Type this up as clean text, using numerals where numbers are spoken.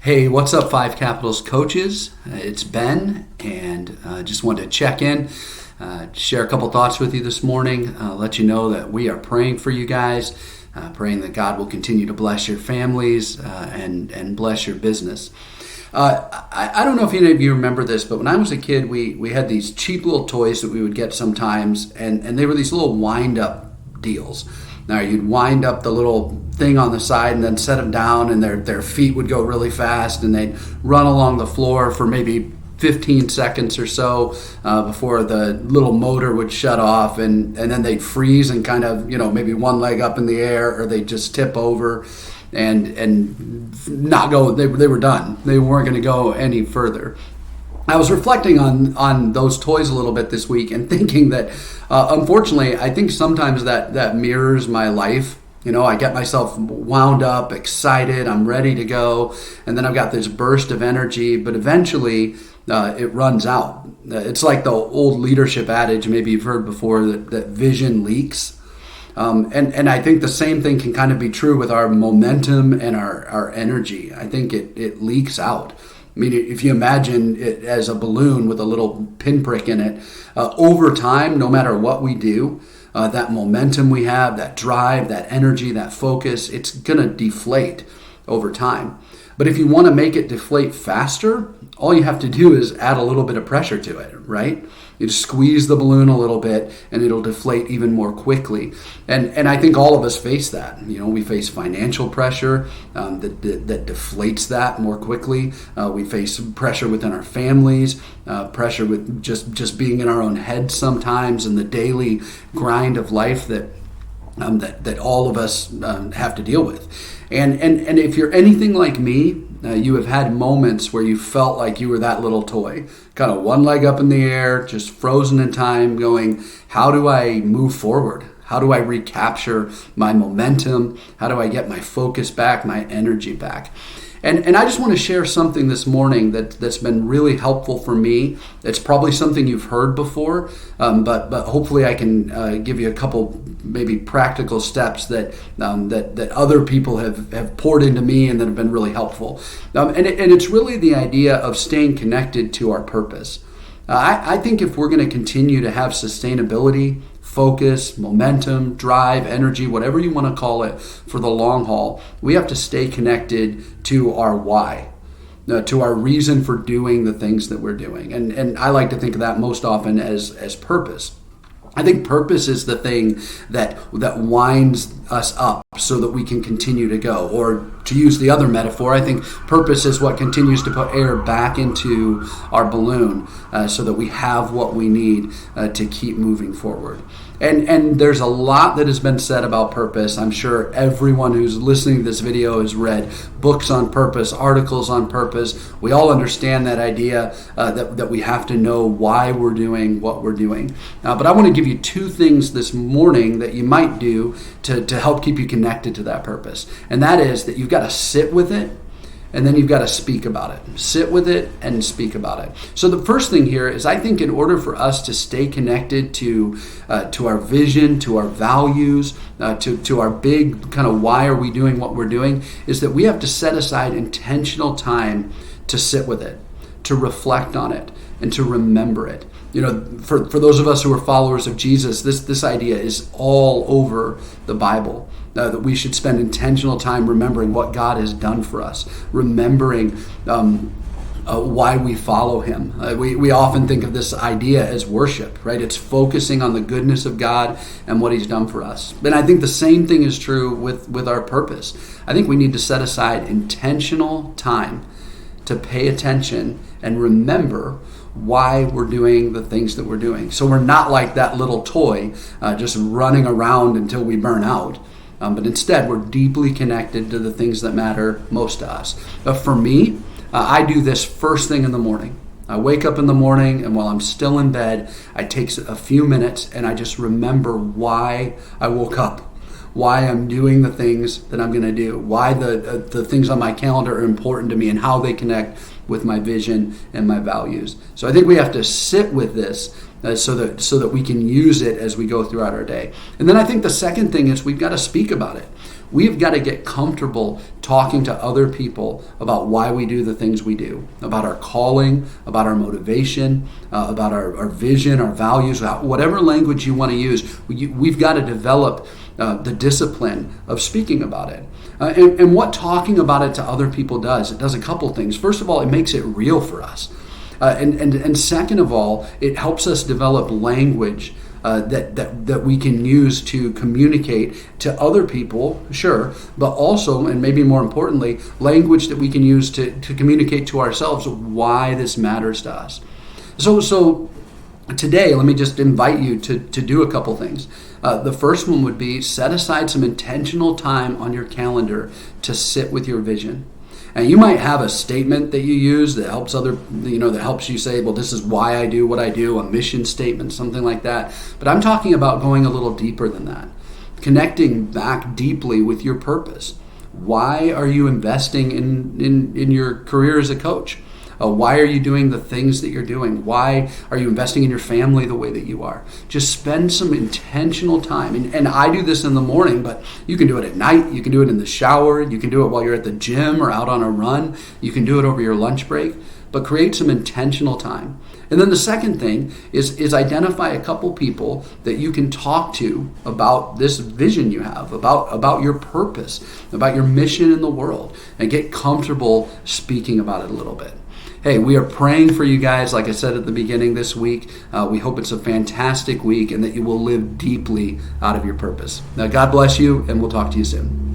Hey, what's up, Five Capitals coaches? It's Ben, and just wanted to check in, share a couple thoughts with you this morning, let you know that we are praying for you guys, praying that God will continue to bless your families and bless your business. I don't know if any of you remember this, but when I was a kid, we had these cheap little toys that we would get sometimes, and they were these little wind-up deals. Now, you'd wind up the little thing on the side and then set them down, and their feet would go really fast, and they'd run along the floor for maybe 15 seconds or so before the little motor would shut off, and then they'd freeze and kind of, maybe one leg up in the air, or they'd just tip over and not go. They were done. They weren't going to go any further. I was reflecting on those toys a little bit this week and thinking that, unfortunately, I think sometimes that mirrors my life. I get myself wound up, excited, I'm ready to go, and then I've got this burst of energy, but eventually it runs out. It's like the old leadership adage, maybe you've heard before, that vision leaks. And I think the same thing can kind of be true with our momentum and our energy. I think it leaks out. I mean, if you imagine it as a balloon with a little pinprick in it, over time, no matter what we do, that momentum we have, that drive, that energy, that focus, it's going to deflate over time. But if you want to make it deflate faster, all you have to do is add a little bit of pressure to it, right? You just squeeze the balloon a little bit and it'll deflate even more quickly. And I think all of us face that. We face financial pressure that deflates that more quickly. We face pressure within our families, pressure with just being in our own heads sometimes, and the daily grind of life that all of us have to deal with. And if you're anything like me, you have had moments where you felt like you were that little toy, kind of one leg up in the air, just frozen in time, going, how do I move forward? How do I recapture my momentum? How do I get my focus back, my energy back? And I just want to share something this morning that's been really helpful for me. It's probably something you've heard before, but hopefully I can give you a couple maybe practical steps that other people have poured into me and that have been really helpful. And it's really the idea of staying connected to our purpose. I think if we're going to continue to have sustainability, focus, momentum, drive, energy, whatever you want to call it, for the long haul, we have to stay connected to our why, to our reason for doing the things that we're doing. And I like to think of that most often as purpose. I think purpose is the thing that winds us up so that we can continue to go. Or to use the other metaphor, I think purpose is what continues to put air back into our balloon so that we have what we need to keep moving forward. And there's a lot that has been said about purpose. I'm sure everyone who's listening to this video has read books on purpose, articles on purpose. We all understand that idea that we have to know why we're doing what we're doing. But I want to give you two things this morning that you might do to help keep you connected to that purpose. And that is that you've got to sit with it, and then you've got to speak about it. Sit with it and speak about it. So the first thing here is, I think in order for us to stay connected to our vision, to our values, to our big kind of why are we doing what we're doing, is that we have to set aside intentional time to sit with it, to reflect on it, and to remember it. For those of us who are followers of Jesus, this idea is all over the Bible. That we should spend intentional time remembering what God has done for us, remembering why we follow Him. We often think of this idea as worship, right? It's focusing on the goodness of God and what He's done for us. And I think the same thing is true with our purpose. I think we need to set aside intentional time to pay attention and remember why we're doing the things that we're doing. So we're not like that little toy just running around until we burn out. But instead, we're deeply connected to the things that matter most to us. For me, I do this first thing in the morning. I wake up in the morning, and while I'm still in bed, I take a few minutes and I just remember why I woke up, why I'm doing the things that I'm going to do, why the things on my calendar are important to me, and how they connect with my vision and my values. So I think we have to sit with this so that we can use it as we go throughout our day. And then I think the second thing is we've got to speak about it. We've got to get comfortable talking to other people about why we do the things we do, about our calling, about our motivation, about our vision, our values, whatever language you want to use. We've got to develop the discipline of speaking about it. And what talking about it to other people does, it does a couple things. First of all, it makes it real for us. And second of all, it helps us develop language that we can use to communicate to other people, sure, but also, and maybe more importantly, language that we can use to communicate to ourselves why this matters to us. So today, let me just invite you to do a couple things. The first one would be set aside some intentional time on your calendar to sit with your vision. And you might have a statement that you use that helps that helps you say, well, this is why I do what I do, a mission statement, something like that. But I'm talking about going a little deeper than that, connecting back deeply with your purpose. Why are you investing in your career as a coach? Why are you doing the things that you're doing? Why are you investing in your family the way that you are? Just spend some intentional time. And I do this in the morning, but you can do it at night. You can do it in the shower. You can do it while you're at the gym or out on a run. You can do it over your lunch break. But create some intentional time. And then the second thing is identify a couple people that you can talk to about this vision you have, about your purpose, about your mission in the world, and get comfortable speaking about it a little bit. Hey, we are praying for you guys, like I said at the beginning this week. We hope it's a fantastic week and that you will live deeply out of your purpose. Now, God bless you, and we'll talk to you soon.